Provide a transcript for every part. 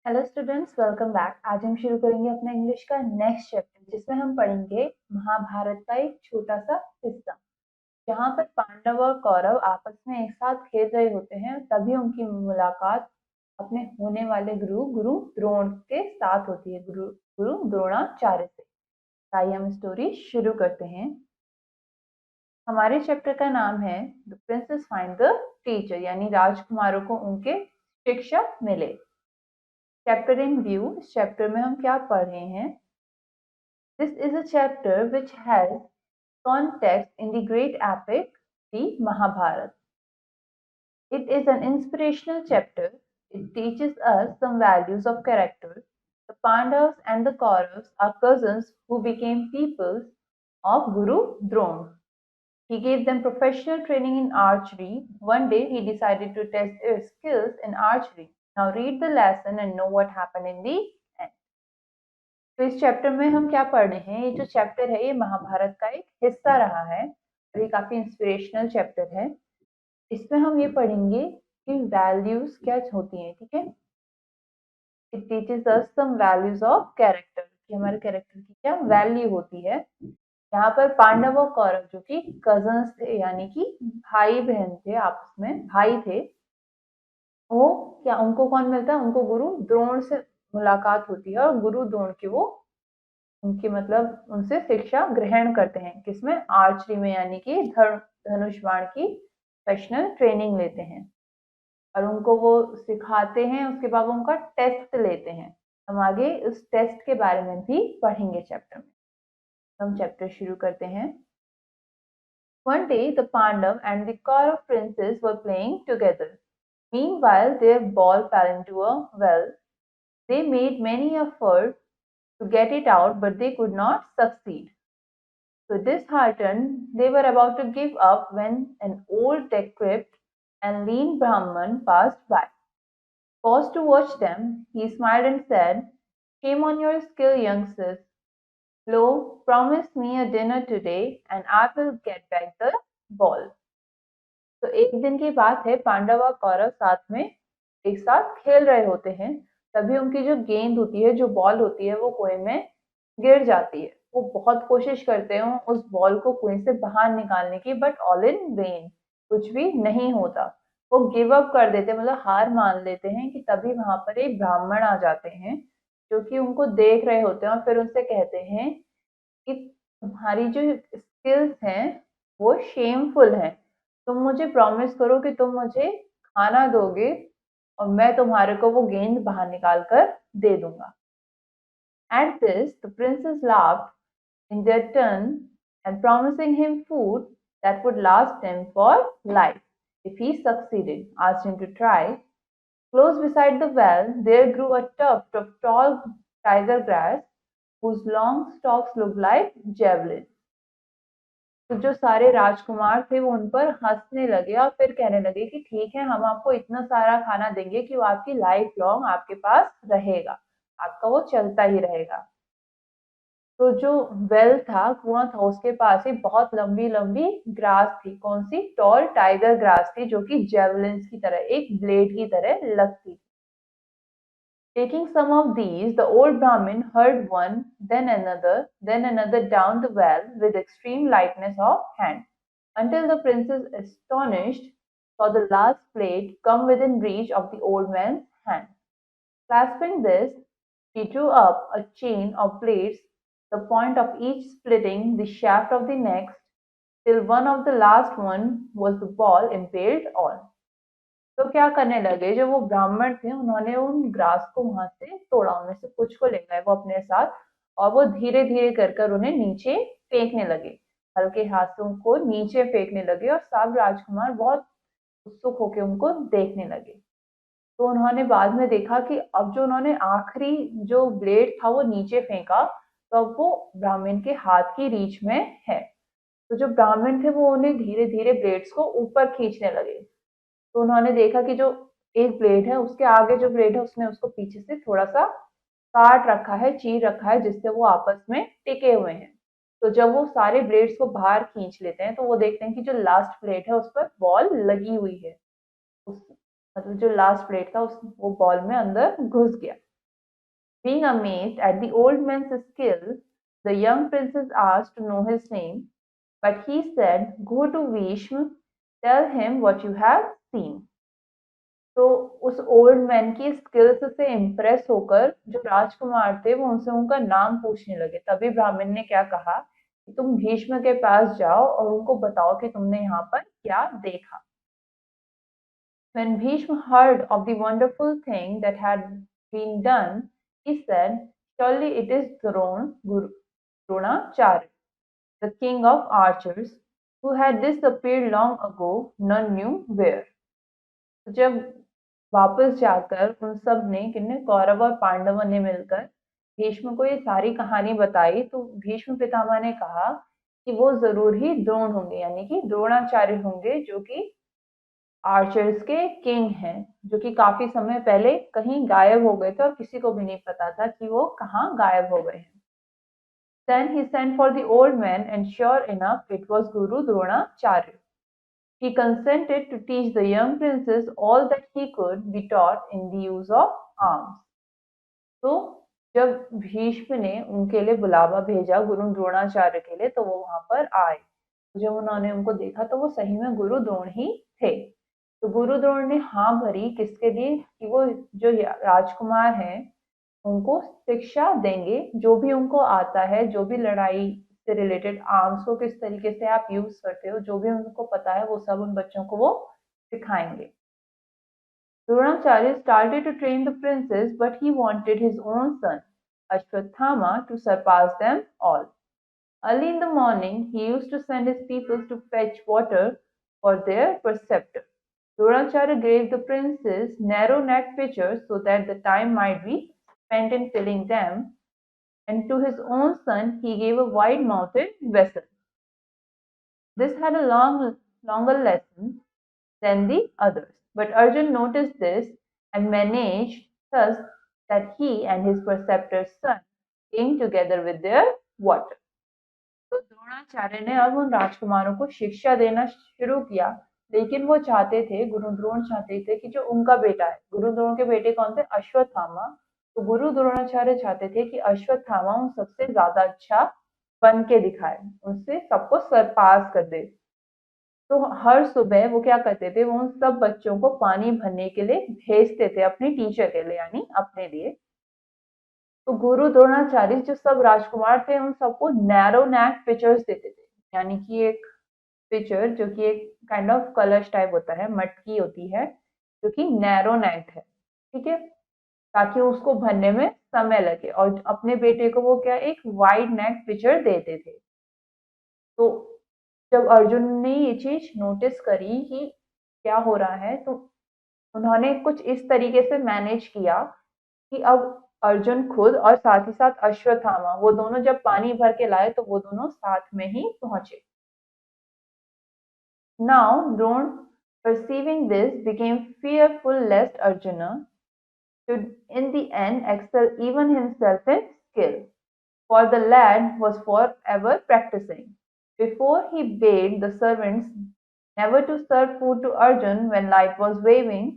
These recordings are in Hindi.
Hello students, welcome back. आज हम शुरू करेंगे अपना इंग्लिश का नेक्स्ट चैप्टर, जिसमें हम पढ़ेंगे महाभारत का एक छोटा सा हिस्सा, जहाँ पर पांडव और कौरव आपस में एक साथ खेल रहे होते हैं। तभी उनकी मुलाकात अपने होने वाले गुरु गुरु द्रोण के साथ होती है, गुरु गुरु द्रोणाचार्य से। आइए हम स्टोरी शुरू करते हैं। हमारे चैप्टर का नाम है the princess find the teacher, यानी राजकुमारों को उनके शिक्षक मिले। चैप्टर इन व्यू, इस चैप्टर में हम क्या पढ़ रहे हैं? This is a chapter which has context in the great epic, the Mahabharata. It is an inspirational chapter. It teaches us some values of character. The Pandavas and the Kauravas are cousins who became pupils of Guru Drona. He gave them professional training in archery. One day he decided to test their skills in archery. Now read the lesson and know what happened in the end. तो इस चैप्टर में हम क्या पढ़ रहे हैं? ये जो चैप्टर है ये महाभारत का एक हिस्सा रहा है और ये काफी इंस्पिरेशनल चैप्टर है। इसमें हम ये पढ़ेंगे कि वैल्यूज क्या होती हैं, ठीक है। It teaches us some values of character, कि हमारे कैरेक्टर की क्या वैल्यू होती है। यहाँ पर पांडव और कौरव जो कि कजन्स थे, यानी कि भाई बहन थे, आपस में भाई थे, वो क्या उनको कौन मिलता है? उनको गुरु द्रोण से मुलाकात होती है और गुरु द्रोण के वो उनकी मतलब उनसे शिक्षा ग्रहण करते हैं। किसमें? आर्चरी में, यानी कि धनुष बाण की प्रोफेशनल ट्रेनिंग लेते हैं और उनको वो सिखाते हैं। उसके बाद वो उनका टेस्ट लेते हैं। हम आगे उस टेस्ट के बारे में भी पढ़ेंगे चैप्टर में। हम चैप्टर शुरू करते हैं। One day the Pandav and the Kaurav princes were playing together. Meanwhile their ball fell into a well. They made many efforts to get it out, but they could not succeed. So disheartened, they were about to give up when an old, decrepit, and lean Brahman passed by. Paused to watch them, he smiled and said, "Shame on your skill, youngsters. Lo, promise me a dinner today, and I will get back the ball." तो एक दिन की बात है, पांडव और कौरव साथ में एक साथ खेल रहे होते हैं। तभी उनकी जो गेंद होती है, जो बॉल होती है, वो कुएं में गिर जाती है। वो बहुत कोशिश करते हैं उस बॉल को कुएं से बाहर निकालने की, बट ऑल इन वेन, कुछ भी नहीं होता। वो गिव अप कर देते हैं, मतलब हार मान लेते हैं। कि तभी वहां पर एक ब्राह्मण आ जाते हैं जो कि उनको देख रहे होते हैं और फिर उनसे कहते हैं कि तुम्हारी जो स्किल्स हैं वो शेमफुल हैं। तुम मुझे प्रॉमिस करो कि तुम मुझे खाना दोगे और मैं तुम्हारे को वो गेंद बाहर निकाल कर दे दूंगा। At this, the princes laughed in their turn and promising him food that would last him for life if he succeeded, asked him to try. Close beside the well, there grew a tuft of tall tiger grass whose long stalks looked like javelins. तो जो सारे राजकुमार थे वो उन पर हंसने लगे और फिर कहने लगे कि ठीक है, हम आपको इतना सारा खाना देंगे कि वो आपकी लाइफ लॉन्ग आपके पास रहेगा, आपका वो चलता ही रहेगा। तो जो वेल था, कुआं था, उसके पास ही बहुत लंबी लंबी ग्रास थी। कौन सी? टॉल टाइगर ग्रास थी, जो कि जेवलिन्स की तरह, एक ब्लेड की तरह लगती थी। Taking some of these, the old Brahmin hurled one, then another down the well with extreme lightness of hand, until the princess, astonished, saw the last plate come within reach of the old man's hand. Clasping this, she drew up a chain of plates, the point of each splitting the shaft of the next, till one of the last one was the ball impaled on. तो क्या करने लगे, जो वो ब्राह्मण थे उन्होंने उन ग्रास को वहां से तोड़ा, उनमें से कुछ को ले गए वो अपने साथ, और वो धीरे धीरे कर कर उन्हें नीचे फेंकने लगे। हल्के हाथ से उनको नीचे फेंकने लगे और सब राजकुमार बहुत उत्सुक होकर उनको देखने लगे। तो उन्होंने बाद में देखा कि अब जो उन्होंने आखिरी जो ब्लेड था वो नीचे फेंका, तो अब वो ब्राह्मण के हाथ की रीच में है। तो जो ब्राह्मण थे वो उन्हें धीरे धीरे ब्लेड्स को ऊपर खींचने लगे। तो उन्होंने देखा कि जो एक ब्लेड है उसके आगे जो ब्लेड है उसने उसको पीछे से थोड़ा सा काट रखा है, चीर रखा है, जिससे वो आपस में टिके हुए हैं। तो जब वो सारे ब्लेड्स को बाहर खींच लेते हैं तो वो देखते हैं कि जो लास्ट ब्लेड है उस पर बॉल लगी हुई है। उस मतलब जो लास्ट प्लेट था उस वो बॉल में अंदर घुस गया। Being amazed at the old man's skill, the young princess asked to know his name, but he said, "Go to Bhishma, tell him what you have seen." तो उस ओल्ड मैन की स्किल्स से इम्प्रेस होकर जो राजकुमार थे वो उनसे उनका नाम पूछने लगे। तभी ब्राह्मण ने क्या कहा कि तुम भीष्म के पास जाओ और उनको बताओ कि तुमने यहाँ पर क्या देखा। When Bhishma heard of the wonderful thing that had been done, he said, "Surely it is Dronacharya, the king of archers, who had disappeared long ago, none knew where." तो जब वापस जाकर उन सब ने किन्ने कौरव और पांडवों ने मिलकर भीष्म को ये सारी कहानी बताई, तो भीष्म पितामह ने कहा कि वो जरूर ही द्रोण होंगे, यानी कि द्रोणाचार्य होंगे, जो कि आर्चर्स के किंग हैं, जो कि काफी समय पहले कहीं गायब हो गए थे और किसी को भी नहीं पता था कि वो कहाँ गायब हो गए हैं। Then he sent for the old man, and sure enough, it was Guru Dronacharya. He consented to teach the young princess all that he could be taught in the use of arms. तो जब भीष्म ने उनके लिए बुलावा भेजा गुरु द्रोणाचार्य के लिए, तो वो वहां पर आए। जब उन्होंने उनको देखा तो वो सही में गुरु द्रोण ही थे। तो गुरु द्रोण ने हाँ भरी किसके लिए, कि वो जो राजकुमार हैं उनको शिक्षा देंगे, जो भी उनको आता है, जो भी लड़ाई से रिलेटेड आर्म्स को किस तरीके से आप यूज करते हो, जो भी उनको पता है वो सब उन बच्चों को वो सिखाएंगे। Dronacharya started to train the princes, but he wanted his own son, Ashwatthama, to surpass them all. Early in the morning, he used to send his people to fetch water for their preceptor. Dronacharya gave the princes narrow-necked pitchers so that the time might be spent in filling them, and to his own son he gave a wide-mouthed vessel. This had a longer lesson than the others, but Arjun noticed this and managed thus that he and his preceptor's son came together with their water. तो द्रोणाचार्य ने अब उन राजकुमारों को शिक्षा देना शुरू किया, लेकिन वो चाहते थे, गुरु द्रोण चाहते थे कि जो उनका बेटा है, गुरु द्रोण के बेटे कौन थे, अश्वत्थामा। तो गुरु द्रोणाचार्य चाहते थे कि अश्वत्थामा उन सबसे ज्यादा अच्छा बन के दिखाए, उनसे सबको सरपास कर दे। तो हर सुबह वो क्या करते थे, वो उन सब बच्चों को पानी भरने के लिए भेजते थे अपने टीचर के लिए, यानी अपने लिए। तो गुरु द्रोणाचार्य जो सब राजकुमार थे उन सबको नैरो नेक पिचर्स देते थे, यानी कि एक पिचर जो कि एक काइंड ऑफ कलश टाइप होता है, मटकी होती है जो कि नैरो नेक है, ठीक है, ताकि उसको भरने में समय लगे। और अपने बेटे को वो क्या एक वाइड नेक पिचर देते थे। तो जब अर्जुन ने ये चीज नोटिस करी कि क्या हो रहा है, तो उन्होंने कुछ इस तरीके से मैनेज किया कि अब अर्जुन खुद और साथ ही साथ अश्वत्थामा, वो दोनों जब पानी भर के लाए तो वो दोनों साथ में ही पहुंचे। Now Drona, perceiving this, became fearful lest Arjuna should in the end excel even himself in skill, for the lad was forever practicing. Before he bade the servants never to serve food to Arjun when light was waning,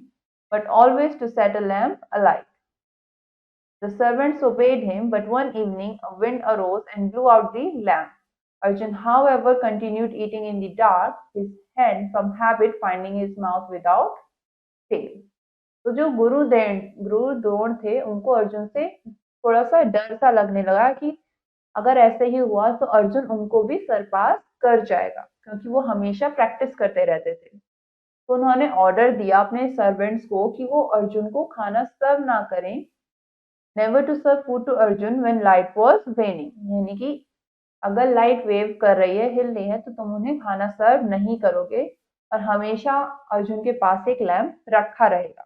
but always to set a lamp alight. The servants obeyed him, but one evening a wind arose and blew out the lamp. Arjun, however, continued eating in the dark, his hand from habit finding his mouth without fail. तो जो गुरु द्रोण थे उनको अर्जुन से थोड़ा सा डर सा लगने लगा कि अगर ऐसे ही हुआ तो अर्जुन उनको भी सरपास कर जाएगा, क्योंकि वो हमेशा प्रैक्टिस करते रहते थे। तो उन्होंने ऑर्डर दिया अपने सर्वेंट्स को कि वो अर्जुन को खाना सर्व ना करें, never to serve food to Arjun when light was waning, यानी कि अगर लाइट वेव कर रही है, हिल रही है, तो तुम उन्हें खाना सर्व नहीं करोगे और हमेशा अर्जुन के पास एक लैम्प रखा रहेगा।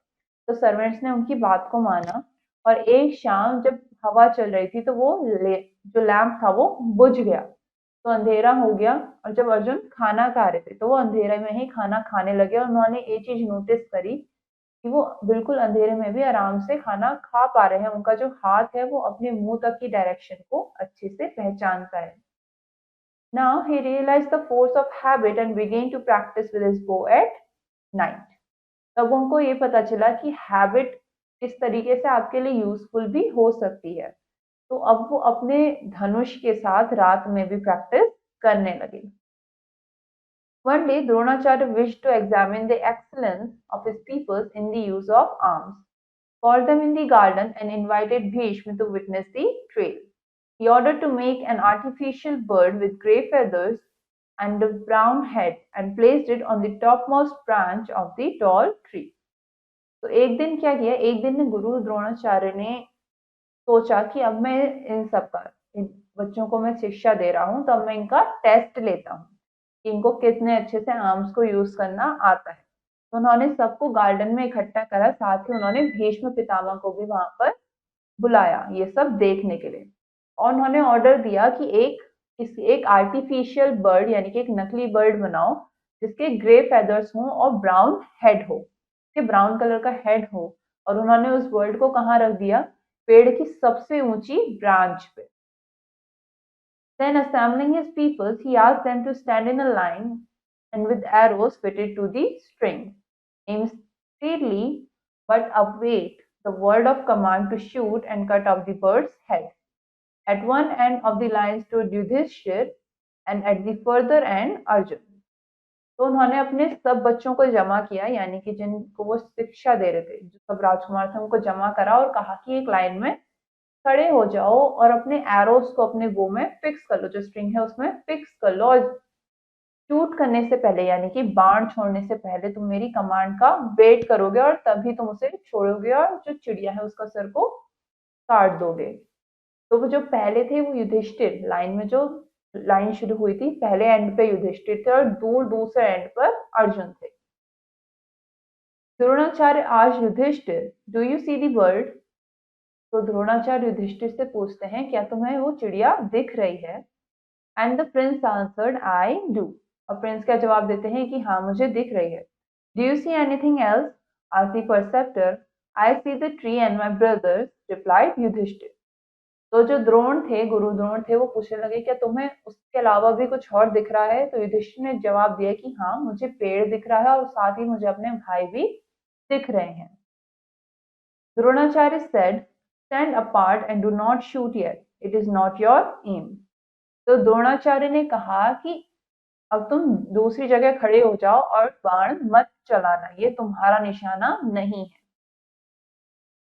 तो सर्वेंट्स ने उनकी बात को माना और एक शाम जब हवा चल रही थी तो वो जो लैम्प था वो बुझ गया, तो अंधेरा हो गया। और जब अर्जुन खाना खा रहे थे तो वो अंधेरे में ही खाना खाने लगे और उन्होंने ये चीज नोटिस करी कि वो बिल्कुल अंधेरे में भी आराम से खाना खा पा रहे हैं, उनका जो हाथ है वो अपने मुंह तक की डायरेक्शन को अच्छे से पहचानता है। Now he realized the force of habit and began to practice with his bow at night. तब उनको ये पता चला कि हैबिट इस तरीके से आपके लिए यूजफुल भी हो सकती है। तो अब वो अपने धनुष के साथ रात में भी प्रैक्टिस करने लगे। One day, Dronacharya wished to examine the excellence of his pupils in the use of arms, called them in the garden, and invited Bhishma to witness the trial. He ordered to make an artificial bird with grey feathers and a brown head and placed it on the topmost branch of the tall tree. तो एक दिन क्या किया, एक दिन गुरु द्रोणाचार्य ने सोचा कि अब मैं इन सब का, इन बच्चों को मैं शिक्षा दे रहा हूँ, तो अब मैं इनका टेस्ट लेता हूँ कि इनको कितने अच्छे से आर्म्स को यूज करना आता है। तो उन्होंने सबको गार्डन में इकट्ठा करा, साथ ही उन्होंने भीष्म पितामह को भी वहां पर बुलाया ये सब देखने के लिए। और उन्होंने ऑर्डर दिया कि एक आर्टिफिशियल बर्ड यानी कि एक नकली बर्ड बनाओ जिसके ग्रे फेदर्स हों और ब्राउन हेड हो, ब्राउन कलर का हेड हो। और उन्होंने उस बर्ड को कहाँ रख दिया, पेड़ की सबसे ऊंची ब्रांच पे। Then assembling his peoples, he asked them to stand in a line and with arrows fitted to the strings. Aim steadily, but await the word of command to shoot and cut off the bird's head. At one end of the line stood Yudhishthir and at the further end Arjun. तो उन्होंने अपने सब बच्चों को जमा किया, यानी कि जिनको वो शिक्षा दे रहे थे, जो सब राजकुमार थे उनको जमा करा और कहा कि एक लाइन में खड़े हो जाओ और अपने एरोस को अपने बो में फिक्स कर लो, जो स्ट्रिंग है उसमें फिक्स कर लो। और शूट करने से पहले यानी कि बाण छोड़ने से पहले तुम मेरी कमांड का वेट करोगे और तभी तुम उसे छोड़ोगे और जो चिड़िया है उसका सर को काट दोगे। तो वो जो पहले थे वो युधिष्ठिर, लाइन में जो लाइन शुरू हुई थी पहले एंड पे युधिष्ठिर थे और दूर दूसरे एंड पर अर्जुन थे। द्रोणाचार्य आज Yudhishthira, do you see the bird? तो द्रोणाचार्य युधिष्ठिर से पूछते हैं क्या तुम्हें वो चिड़िया दिख रही है? And the Prince answered I do. और प्रिंस क्या जवाब देते हैं कि हाँ मुझे दिख रही है। Do you see anything else? Asked the preceptor. I see the tree and my brothers, replied Yudhishthira. तो जो द्रोण थे, गुरु द्रोण थे, वो पूछने लगे क्या तुम्हें उसके अलावा भी कुछ और दिख रहा है? तो युधिष्ठिर ने जवाब दिया कि हाँ मुझे पेड़ दिख रहा है और साथ ही मुझे अपने भाई भी दिख रहे हैं। Dronacharya said, stand apart and do not shoot yet. It is not your aim. तो द्रोणाचार्य ने कहा कि अब तुम दूसरी जगह खड़े हो जाओ और बाण मत चलाना, ये तुम्हारा निशाना नहीं है।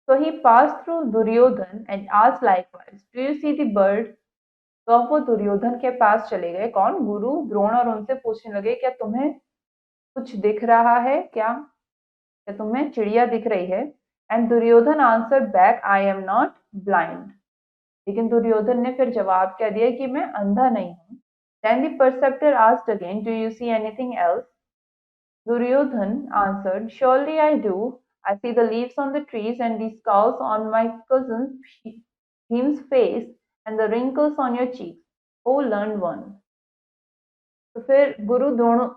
So he passed through Duryodhan and asked likewise, do you see the bird? तो अब वो दुर्योधन के पास चले गए, कौन? गुरु द्रोण, और उनसे पूछने लगे क्या तुम्हें कुछ दिख रहा है क्या तुम्हें चिड़िया दिख रही है? And Duryodhana answer back, I am not blind. लेकिन दुर्योधन ने फिर जवाब क्या दिया कि मैं अंधा नहीं हूँ। Then the preceptor asked again, do you see anything else? Duryodhan answered, surely I do. I see the leaves on the trees and the scars on my cousin Bhim's face and the wrinkles on your cheeks. O learned one. तो फिर गुरु द्रोण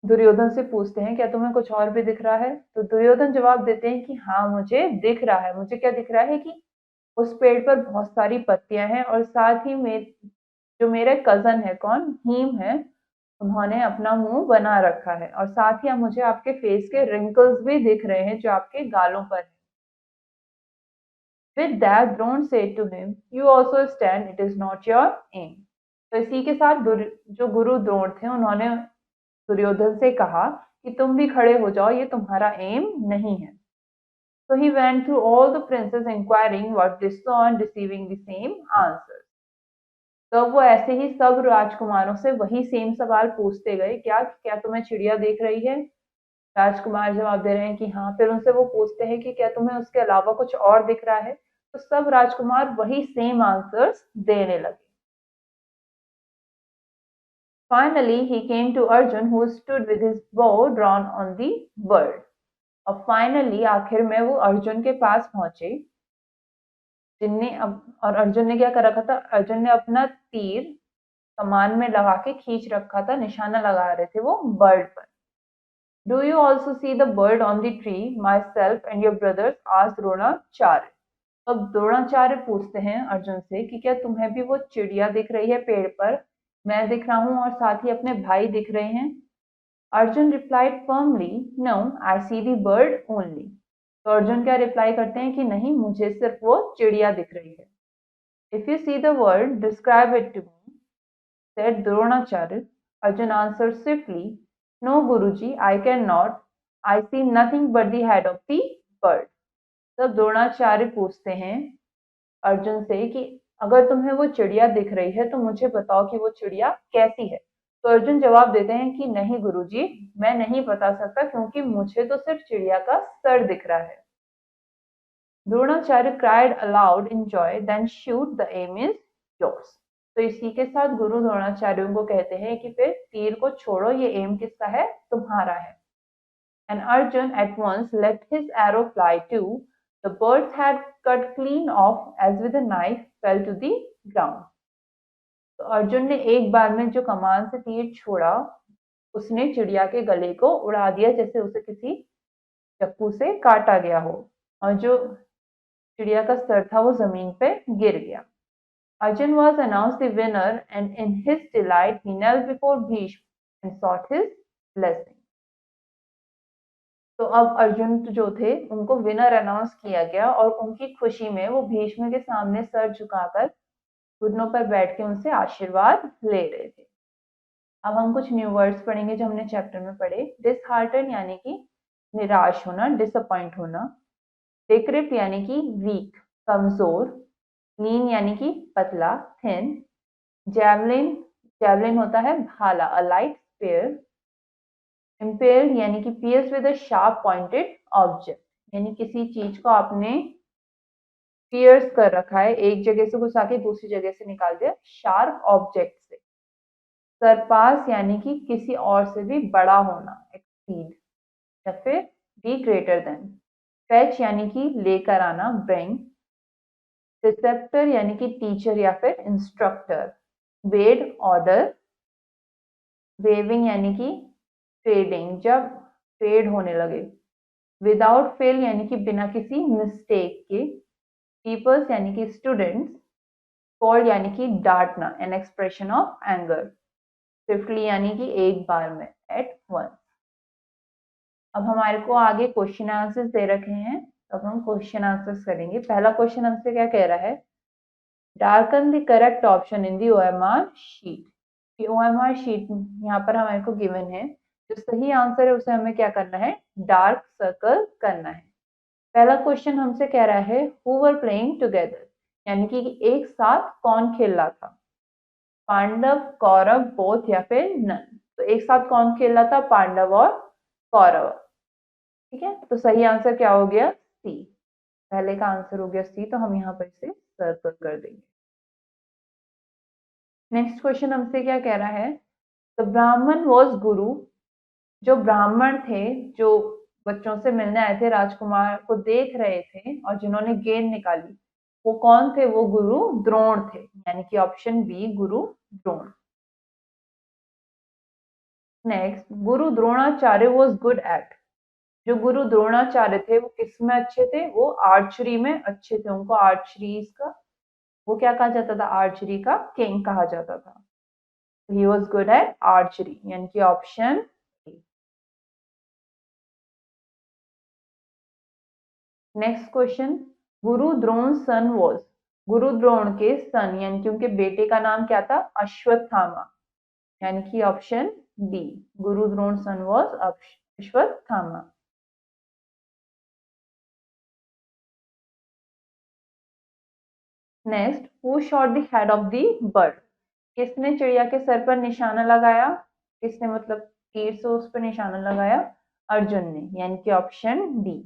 दुर्योधन से पूछते हैं क्या तुम्हें कुछ और भी दिख रहा है? तो दुर्योधन जवाब देते हैं कि हाँ मुझे दिख रहा है। मुझे क्या दिख रहा है कि उस पेड़ पर बहुत सारी पत्तियां हैं और साथ ही जो मेरे कजन है, कौन? भीम है, उन्होंने अपना मुंह बना रखा है और साथ ही मुझे आपके फेस के रिंकल्स भी दिख रहे हैं जो आपके गालों पर है। With that, Drone said to him, "You also stand. It is not your aim." तो इसी के साथ जो गुरु द्रोण थे उन्होंने दुर्योधन से कहा कि तुम भी खड़े हो जाओ, ये तुम्हारा एम नहीं है। So he went through all the princes inquiring what they saw and receiving the same answers. तो वो ऐसे ही सब राजकुमारों से वही सेम सवाल पूछते गए, क्या क्या तुम्हें चिड़िया देख रही है? राजकुमार जवाब दे रहे हैं कि हाँ। फिर उनसे वो पूछते हैं कि क्या तुम्हें उसके अलावा कुछ और दिख रहा है? तो सब राजकुमार वही सेम आंसर्स देने लगे। Finally, he came to Arjun, who stood with his bow drawn on the bird. और फाइनली आखिर में वो अर्जुन के पास पहुंचे, और अर्जुन ने क्या कर रखा था? अर्जुन ने अपना तीर कमान में लगा के खींच रखा था, निशाना लगा रहे थे वो बर्ड पर। Do you also see the bird on the tree, my self and your brothers, asked Dronacharya. अब द्रोणाचार्य पूछते हैं अर्जुन से कि क्या तुम्हें भी वो चिड़िया दिख रही है पेड़ पर? मैं दिख रहा हूँ और साथ ही अपने भाई दिख रहे हैं। Arjun replied firmly, no, I see the bird only. तो अर्जुन क्या रिप्लाई करते हैं कि नहीं, मुझे सिर्फ वो चिड़िया दिख रही है। If you see the bird describe it to me, said Dronacharya. Arjun answered swiftly, no Guruji, I cannot. I see nothing but the head of the bird. तब द्रोणाचार्य पूछते हैं अर्जुन से कि अगर तुम्हें वो चिड़िया दिख रही है तो मुझे बताओ कि वो चिड़िया कैसी है। तो अर्जुन जवाब देते हैं कि नहीं गुरुजी, मैं नहीं बता सकता क्योंकि मुझे तो सिर्फ चिड़िया का सर दिख रहा है। Dronacharya cried aloud in joy, then shoot, the aim is yours. तो इसी के साथ गुरु द्रोणाचार्यों को कहते हैं कि फिर तीर को छोड़ो, ये एम किसका है, तुम्हारा है। And Arjun at once let his arrow fly too. The bird's head cut clean off as with a knife fell to the ground. तो अर्जुन ने एक बार में जो कमान से तीर छोड़ा, उसने चिड़िया के गले को उड़ा दिया जैसे उसे किसी चाकू से काटा गया हो, और जो चिड़िया का सर था वो जमीन पे गिर गया। Arjun was announced the winner, and in his delight he knelt before Bhishma and sought his blessing. तो अब अर्जुन जो थे उनको विनर अनाउंस किया गया और उनकी खुशी में वो भीष्म के सामने सर झुकाकर घुटनों पर बैठ के उनसे आशीर्वाद ले रहे थे। अब हम कुछ न्यू वर्ड्स पढ़ेंगे जो हमने चैप्टर में पढ़े। डिसहार्टन यानी कि निराश होना, डिसअपॉइंट होना। डिक्रिप्ट यानी कि वीक, कमजोर। लीन यानी कि पतला, थिन। जैवलिन, जैवलिन होता है भाला, अ लाइट स्पीयर। इम्पेल्ड यानी कि pierce with a sharp pointed object, यानी किसी चीज को आपने पियर्स कर रखा है, एक जगह से घुसा के दूसरी जगह से निकाल दिया शार्प ऑब्जेक्ट से। सरपास यानी कि किसी और से भी बड़ा होना, एक्सीड, या फिर बी ग्रेटर देन। फेच यानी कि लेकर आना, ब्रिंग। प्रिसेप्टर यानी कि टीचर या फिर इंस्ट्रक्टर। वेड, ऑर्डर। वेविंग यानी कि फेडिंग, जब फेड होने लगे। विदाउट फेल यानी कि बिना किसी मिस्टेक के। पीपल्स यानी कि स्टूडेंट्स। कॉल्ड यानी कि डांटना, an expression of anger. Swiftly यानी कि एक बार में, एट वंस। अब हमारे को आगे क्वेश्चन आंसर्स दे रखे हैं, अब हम क्वेश्चन आंसर्स करेंगे। पहला क्वेश्चन हमसे क्या कह रहा है, darken the correct option in the OMR sheet. OMR sheet यहाँ पर हमारे को गिवन है, जो सही आंसर है उसे हमें क्या करना है, डार्क सर्कल करना है। पहला क्वेश्चन हमसे कह रहा है हु वर प्लेइंग टुगेदर, यानी कि एक साथ कौन खेल रहा था। पांडव, कौरव, बोथ या फिर नन। तो एक साथ कौन खेल रहा था, पांडव और कौरव। ठीक है, तो सही आंसर क्या हो गया, सी। पहले का आंसर हो गया सी, तो हम यहाँ पर इसे सर्कल कर देंगे। नेक्स्ट क्वेश्चन हमसे क्या कह रहा है, द ब्राह्मण वॉज गुरु। जो ब्राह्मण थे, जो बच्चों से मिलने आए थे, राजकुमार को देख रहे थे और जिन्होंने गेंद निकाली, वो कौन थे, वो गुरु द्रोण थे, यानी कि option B, Guru Drona. Next, Guru Dronacharya was good at. जो गुरु द्रोणाचार्य थे वो किस में अच्छे थे, वो आर्चरी में अच्छे थे। उनको आर्चरी का वो क्या कहा जाता था, आर्चरी का किंग कहा जाता था। He was good at archery, यानी कि option. Next question, Guru Drona son was. गुरु द्रोण के सन यानी कि उनके बेटे का नाम क्या था, अश्वत्थामा, यानी कि option B, Guru Drona son was Ashwatthama. Next, who shot the head of the bird. किसने चिड़िया के सर पर निशाना लगाया, किसने मतलब तीर से उस पर निशाना लगाया, अर्जुन ने, यानी कि ऑप्शन डी।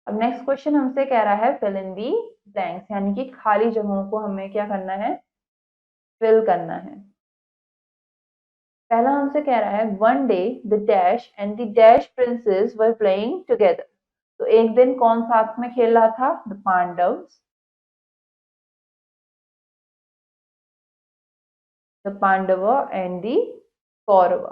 अब नेक्स्ट क्वेश्चन हमसे कह रहा है फिल इन दी ब्लैंक्स, यानी कि खाली जगहों को हमें क्या करना है, फिल करना है। पहला हमसे कह रहा है one day the dash and the dash princes were playing together. तो एक दिन कौन साथ में खेल रहा था, the Pandavs, the Pandav and the Kaurav.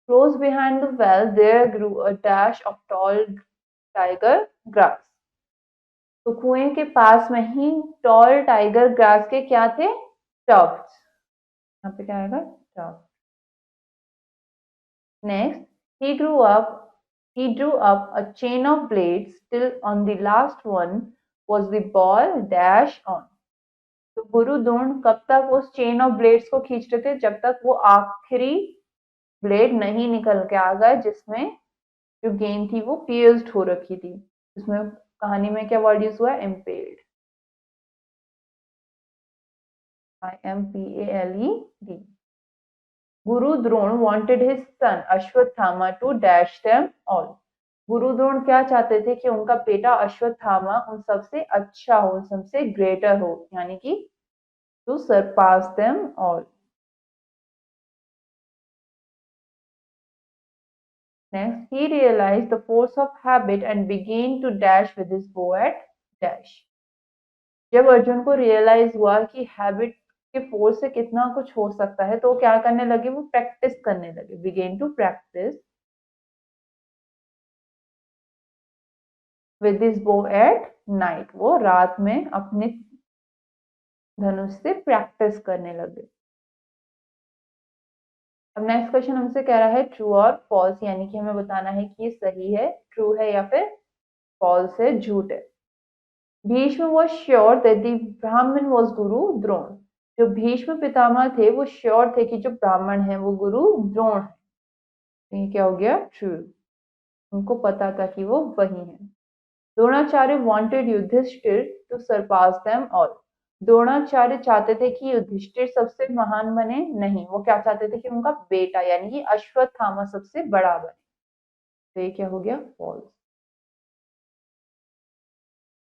Close behind the well there grew a dash of tall tiger grass. तो कुएं के पास में ही टॉल टाइगर ग्रास के क्या थे, टफ्ट्स। यहाँ पे क्या आएगा, tuft. Next, he grew up he drew up a chain of blades till on the last one was the ball dash on। तो गुरु द्रोण कब तक उस चेन ऑफ ब्लेड्स को खींच रहे थे, जब तक वो आखिरी ब्लेड नहीं निकल के आ गया जिसमें जो गेंद थी वो पियर्स्ड हो रखी थी। इसमें कहानी में क्या वर्ड यूज हुआ है, impaled, IMPALED। Guru Drona wanted his son Ashwatthama to dash them all. Guru Drona क्या चाहते थे कि उनका बेटा अश्वत्थामा उन सबसे अच्छा हो, उन सबसे ग्रेटर हो, यानी कि to surpass them all. Next, he realized the force of habit and began to dash with his bow at dash। जब अर्जुन को रियलाइज हुआ कि हैबिट के फोर्स से कितना कुछ हो सकता है, तो क्या करने लगे, वो प्रैक्टिस करने लगे, began to practice with his bow at night. वो रात में अपने धनुष से प्रैक्टिस करने लगे। अब नेक्स्ट क्वेश्चन हमसे कह रहा है ट्रू और फॉल्स, यानी कि हमें बताना है कि ये सही है, ट्रू है, या फिर फॉल्स है, झूठ है। Bhishma was sure that the Brahmin was गुरु द्रोण। जो भीष्म पितामह थे वो श्योर थे कि जो ब्राह्मण है वो गुरु द्रोण है। तो ये क्या हो गया, ट्रू। उनको पता था कि वो वही है। Dronacharya wanted Yudhishthira to surpass them all. Dronacharya चाहते थे कि युधिष्ठिर सबसे महान बने, नहीं, वो क्या चाहते थे कि उनका बेटा यानी कि अश्वत्थामा सबसे बड़ा बने। तो ये क्या हो गया, false.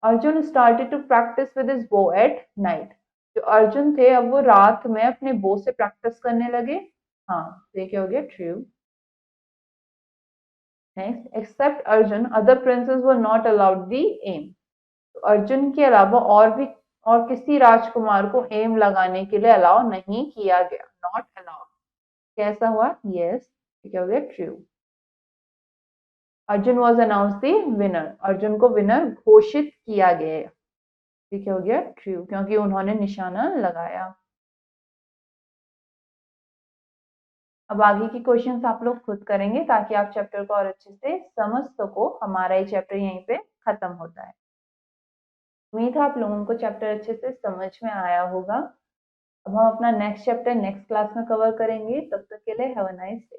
Arjun started to practice with his bow at night. जो अर्जुन थे अब वो रात में अपने बो से प्रैक्टिस करने लगे। हाँ, तो ये क्या हो गया, true. Next, except Arjun other princes were not allowed them. तो अर्जुन के अलावा और किसी राजकुमार को एम लगाने के लिए अलाउ नहीं किया गया, नॉट अलाउड। कैसा हुआ, यस, क्या हो गया, true. Arjun was announce the winner. Arjun को विनर घोषित किया गया, ये क्या हो गया, ट्रू, क्योंकि उन्होंने निशाना लगाया। अब आगे की क्वेश्चंस आप लोग खुद करेंगे ताकि आप चैप्टर को और अच्छे से समझ सको। हमारा ये चैप्टर यहीं पे खत्म होता है। उम्मीद है आप लोगों को चैप्टर अच्छे से समझ में आया होगा। अब हम अपना नेक्स्ट चैप्टर नेक्स्ट क्लास में कवर करेंगे। तब तक के लिए हैव अ नाइस डे।